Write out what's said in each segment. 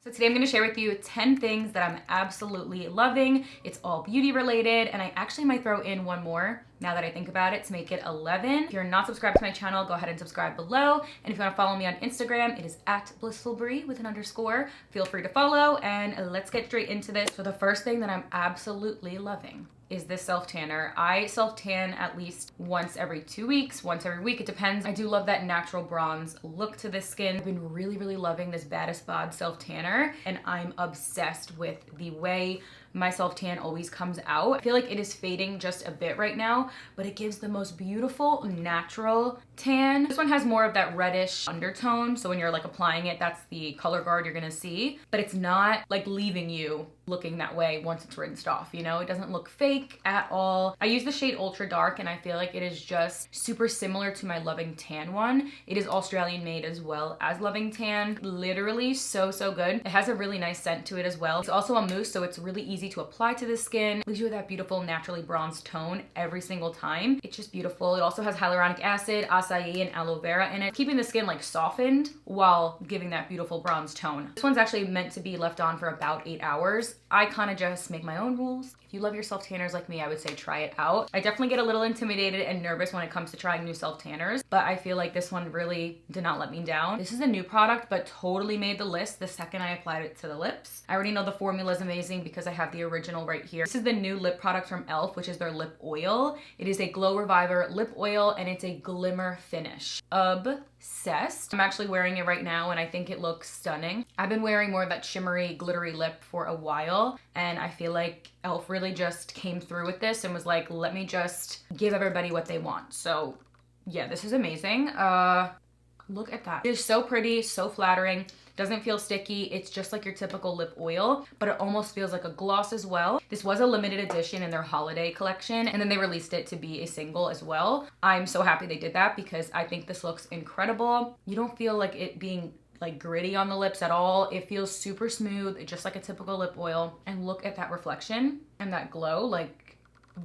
So today I'm going to share with you 10 things that I'm absolutely loving. It's all beauty related, and I actually might throw in one more now that I think about it to make it 11. If you're not subscribed to my channel, go ahead and subscribe below. And if you want to follow me on Instagram, it is at BlissfulBrii with an underscore. Feel free to follow, and let's get straight into this. So the first thing that I'm absolutely loving is this self-tanner. I self-tan at least once every 2 weeks, once every week, it depends. I do love that natural bronze look to this skin. I've been really loving this Baddest Bod self-tanner, and I'm obsessed with the way my self-tan always comes out. I feel like it is fading just a bit right now, but it gives the most beautiful natural tan. This one has more of that reddish undertone, so when you're like applying it, that's the color guard you're gonna see, but it's not like leaving you looking that way once it's rinsed off, you know? It doesn't look fake at all. I use the shade Ultra Dark, and I feel like it is just super similar to my Loving Tan one. It is Australian made as well as Loving Tan. Literally so good. It has a really nice scent to it as well. It's also a mousse, so it's really easy to apply to the skin. Leaves you with that beautiful naturally bronzed tone every single time. It's just beautiful. It also has hyaluronic acid, acai, and aloe vera in it, keeping the skin like softened while giving that beautiful bronze tone. This one's actually meant to be left on for about 8 hours. I kind of just make my own rules. If you love your self-tanners like me, I would say try it out. I definitely get a little intimidated and nervous when it comes to trying new self-tanners, but I feel like this one really did not let me down. This is a new product, but totally made the list the second I applied it to the lips. I already know the formula is amazing because I have the original right here. This is the new lip product from e.l.f., which is their lip oil. It is a glow reviver lip oil, and it's a glimmer finish. Obsessed. I'm actually wearing it right now, and I think it looks stunning. I've been wearing more of that shimmery, glittery lip for a while, and I feel like e.l.f. really just came through with this and was like, let me just give everybody what they want. So yeah, this is amazing. Look at that. It is so pretty, so flattering. Doesn't feel sticky. It's just like your typical lip oil, but it almost feels like a gloss as well. This was a limited edition in their holiday collection, and then they released it to be a single as well. I'm so happy they did that because I think this looks incredible. You don't feel like it being like gritty on the lips at all. It feels super smooth, just like a typical lip oil. And look at that reflection and that glow, like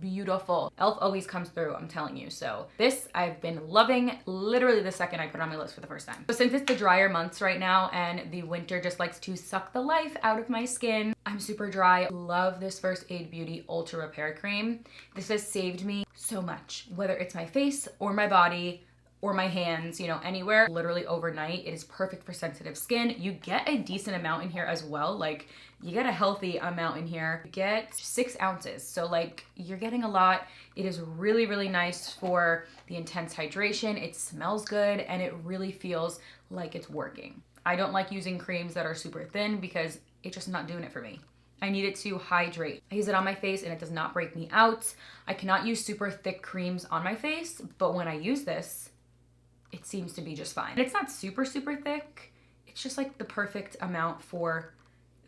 beautiful. e.l.f. always comes through, I'm telling you. So this I've been loving literally the second I put it on my lips for the first time. So since it's the drier months right now and the winter just likes to suck the life out of my skin, I'm super dry. Love this First Aid Beauty Ultra Repair Cream. This has saved me so much, whether it's my face or my body or my hands, you know, anywhere, literally overnight. It is perfect for sensitive skin. You get a decent amount in here as well. Like, you get a healthy amount in here. You get 6 ounces. So like, you're getting a lot. It is really nice for the intense hydration. It smells good, and it really feels like it's working. I don't like using creams that are super thin because it's just not doing it for me. I need it to hydrate. I use it on my face and it does not break me out. I cannot use super thick creams on my face, but when I use this, it seems to be just fine. It's not super thick. It's just like the perfect amount for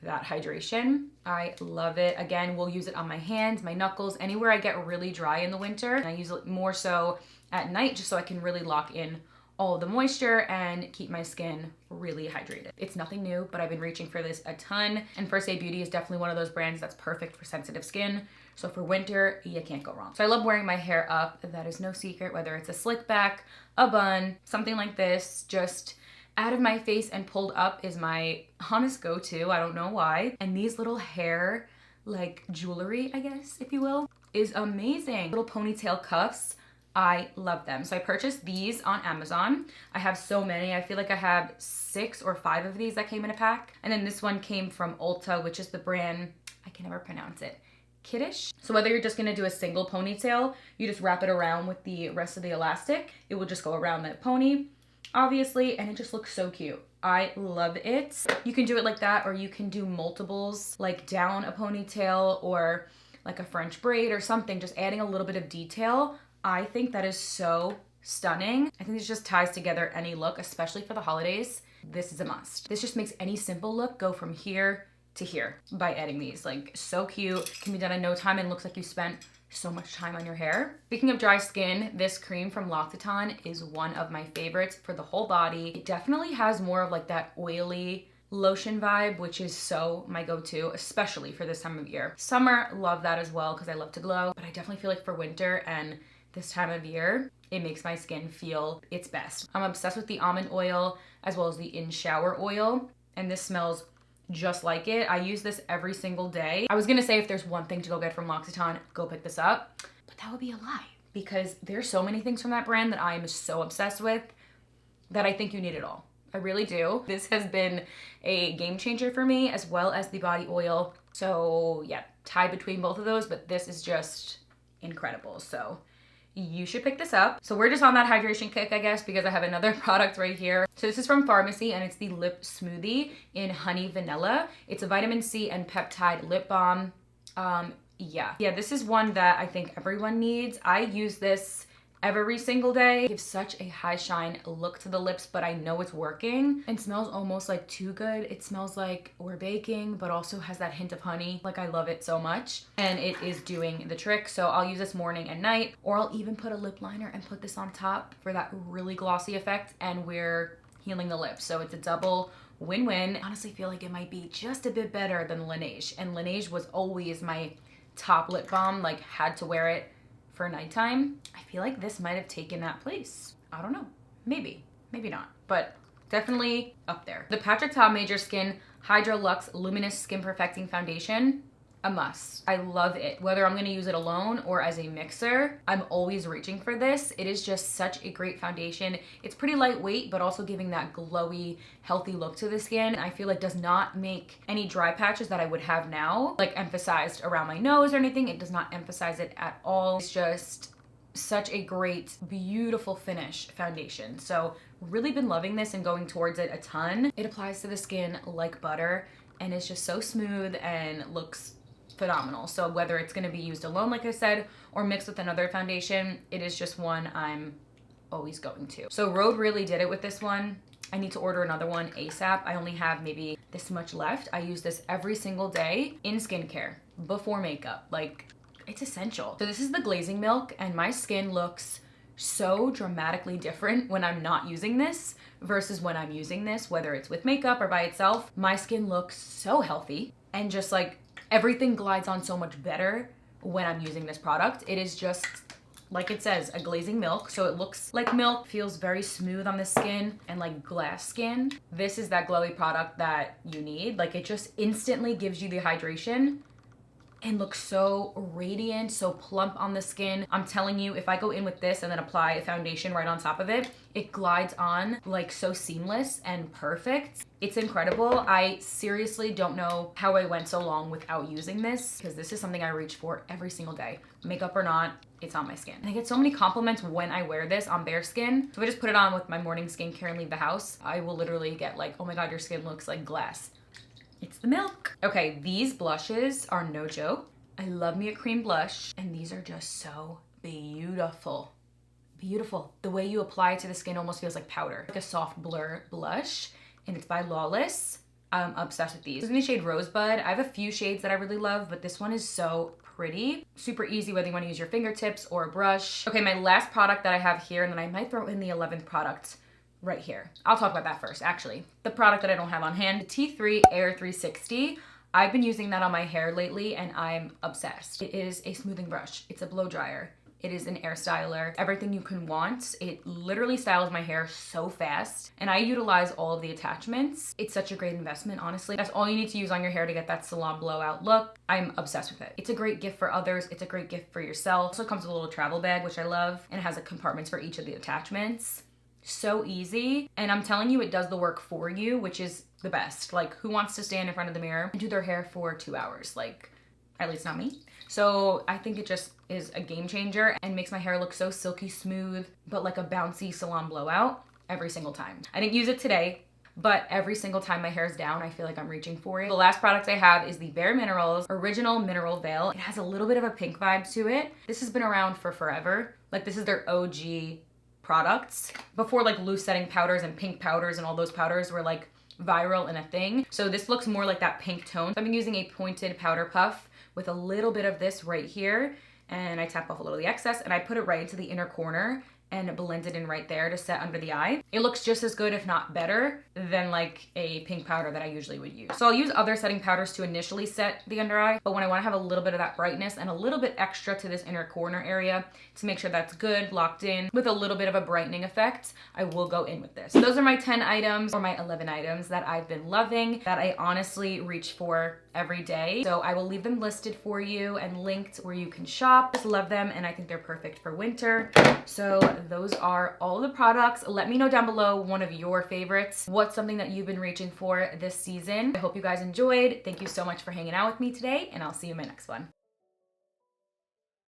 that hydration. I love it. Again, we'll use it on my hands, my knuckles, anywhere I get really dry in the winter. And I use it more so at night just so I can really lock in all of the moisture and keep my skin really hydrated. It's nothing new, but I've been reaching for this a ton. And First Aid Beauty is definitely one of those brands that's perfect for sensitive skin. So for winter, you can't go wrong. So I love wearing my hair up. That is no secret, whether it's a slick back, a bun, something like this, just out of my face and pulled up is my honest go-to. I don't know why. And these little hair, like jewelry, I guess, if you will, is amazing. Little ponytail cuffs. I love them. So I purchased these on Amazon. I have so many. I feel like I have 6 or 5 of these that came in a pack. And then this one came from Ulta, which is the brand, I can never pronounce it, Kiddish. So whether you're just gonna do a single ponytail, you just wrap it around with the rest of the elastic. It will just go around that pony, obviously, and it just looks so cute. I love it. You can do it like that, or you can do multiples, like down a ponytail or like a French braid or something, just adding a little bit of detail. I think that is so stunning. I think this just ties together any look, especially for the holidays. This is a must. This just makes any simple look go from here to here by adding these. Like, so cute, can be done in no time and looks like you spent so much time on your hair. Speaking of dry skin, this cream from L'Occitane is one of my favorites for the whole body. It definitely has more of like that oily lotion vibe, which is so my go-to, especially for this time of year. Summer, love that as well because I love to glow, but I definitely feel like for winter and this time of year, it makes my skin feel its best. I'm obsessed with the almond oil as well as the in-shower oil, and this smells just like it. I use this every single day. I was gonna say if there's one thing to go get from L'Occitane, go pick this up, but that would be a lie because there's so many things from that brand that I am so obsessed with that I think you need it all. I really do. This has been a game changer for me, as well as the body oil. So yeah, tied between both of those, but this is just incredible. So you should pick this up. So we're just on that hydration kick, I guess, because I have another product right here. So this is from Pharmacy and it's the Lip Smoothie in Honey Vanilla. It's a vitamin C and peptide lip balm. Yeah, this is one that I think everyone needs. I use this every single day. It gives such a high shine look to the lips, but I know it's working and smells almost like too good. It smells like we're baking, but also has that hint of honey. Like I love it so much and it is doing the trick. So I'll use this morning and night, or I'll even put a lip liner and put this on top for that really glossy effect, and we're healing the lips. So it's a double win-win. I honestly feel like it might be just a bit better than Laneige, and Laneige was always my top lip balm, like had to wear it for nighttime. I feel like this might have taken that place. I don't know, maybe not, but definitely up there. The Patrick Ta Major Skin Hydra Luxe Luminous Skin Perfecting Foundation, a must. I love it. Whether I'm gonna use it alone or as a mixer, I'm always reaching for this. It is just such a great foundation. It's pretty lightweight, but also giving that glowy, healthy look to the skin. I feel like does not make any dry patches that I would have now, like emphasized around my nose or anything. It does not emphasize it at all. It's just such a great, beautiful finish foundation. So really been loving this and going towards it a ton. It applies to the skin like butter and it's just so smooth and looks phenomenal. So whether it's going to be used alone, like I said, or mixed with another foundation, it is just one I'm always going to. So Rhode really did it with this one. I need to order another one ASAP. I only have maybe this much left. I use this every single day in skincare before makeup. Like, it's essential. So this is the glazing milk, and my skin looks so dramatically different when I'm not using this versus when I'm using this, whether it's with makeup or by itself. My skin looks so healthy and just like everything glides on so much better when I'm using this product. It is just, like it says, a glazing milk. So it looks like milk, feels very smooth on the skin and like glass skin. This is that glowy product that you need. Like it just instantly gives you the hydration and looks so radiant, so plump on the skin. I'm telling you, if I go in with this and then apply a foundation right on top of it, it glides on like so seamless and perfect. It's incredible. I seriously don't know how I went so long without using this, because this is something I reach for every single day. Makeup or not, it's on my skin. And I get so many compliments when I wear this on bare skin. So if I just put it on with my morning skincare and leave the house, I will literally get like, oh my God, your skin looks like glass. It's the milk. Okay, these blushes are no joke. I love me a cream blush, and these are just so beautiful. Beautiful. The way you apply it to the skin almost feels like powder, like a soft blur blush, and it's by Lawless. I'm obsessed with these. This is in the shade Rosebud. I have a few shades that I really love, but this one is so pretty. Super easy whether you want to use your fingertips or a brush. Okay, my last product that I have here, and then I might throw in the 11th product right here. I'll talk about that first, actually. The product that I don't have on hand, the T3 Air 360. I've been using that on my hair lately and I'm obsessed. It is a smoothing brush. It's a blow dryer. It is an air styler. Everything you can want. It literally styles my hair so fast, and I utilize all of the attachments. It's such a great investment, honestly. That's all you need to use on your hair to get that salon blowout look. I'm obsessed with it. It's a great gift for others. It's a great gift for yourself. It also comes with a little travel bag, which I love, and it has compartments for each of the attachments. So easy, and I'm telling you, it does the work for you, which is the best. Like, who wants to stand in front of the mirror and do their hair for 2 hours? Like, at least not me. So I think it just is a game changer and makes my hair look so silky smooth, but like a bouncy salon blowout every single time. I didn't use it today, but every single time my hair's down, I feel like I'm reaching for it. The last product I have is the Bare Minerals Original Mineral Veil. It has a little bit of a pink vibe to it. This has been around for forever. Like, this is their OG products before like loose setting powders and pink powders and all those powders were like viral and a thing. So this looks more like that pink tone. So I've been using a pointed powder puff with a little bit of this right here, and I tap off a little of the excess and I put it right into the inner corner, and blend it in right there to set under the eye. It looks just as good, if not better, than like a pink powder that I usually would use. So I'll use other setting powders to initially set the under eye, but when I want to have a little bit of that brightness and a little bit extra to this inner corner area to make sure that's good, locked in, with a little bit of a brightening effect, I will go in with this. So those are my 10 items, or my 11 items that I've been loving, that I honestly reach for every day. So I will leave them listed for you and linked where you can shop. Just love them, and I think they're perfect for winter. So those are all the products. Let me know down below one of your favorites. What's something that you've been reaching for this season? I hope you guys enjoyed. Thank you so much for hanging out with me today, and I'll see you in my next one.